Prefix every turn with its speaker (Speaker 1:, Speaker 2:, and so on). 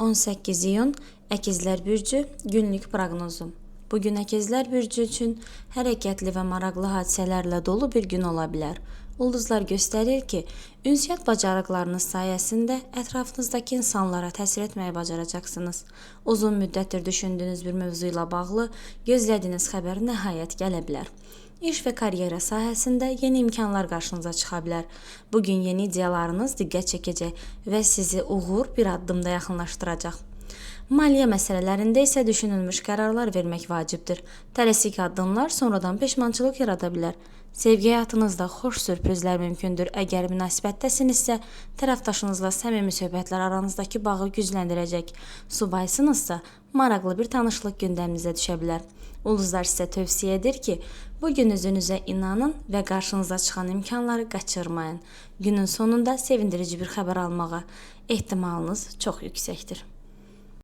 Speaker 1: 18 iyun Əkizlər Bürcü günlük proqnozu. Bugün Əkizlər Bürcü üçün hərəkətli və maraqlı hadisələrlə dolu bir gün ola bilər. Ulduzlar göstərir ki, ünsiyyət bacarıqlarınız sayəsində ətrafınızdakı insanlara təsir etməyi bacaracaqsınız. Uzun müddətdir düşündüyünüz bir mövzu ilə bağlı gözlədiyiniz xəbər nəhayət gələ bilər. İş və karyera sahəsində yeni imkanlar qarşınıza çıxa bilər. Bugün yeni ideyalarınız diqqət çəkəcək və sizi uğur bir addımda yaxınlaşdıracaq. Maliyyə məsələlərində isə düşünülmüş qərarlar vermək vacibdir. Tələsik addımlar sonradan peşmançılıq yarada bilər. Sevgi həyatınızda xoş sürprizlər mümkündür. Əgər münasibətdəsinizsə, tərəfdaşınızla səmimi söhbətlər aranızdakı bağı gücləndirəcək. Subaysınızsa, maraqlı bir tanışlıq gündəminizə düşə bilər. Ulduzlar sizə tövsiyə edir ki, bu gün özünüzə inanın və qarşınıza çıxan imkanları qaçırmayın. Günün sonunda sevindirici bir xəbər almağa ehtimalınız çox yüksəkdir.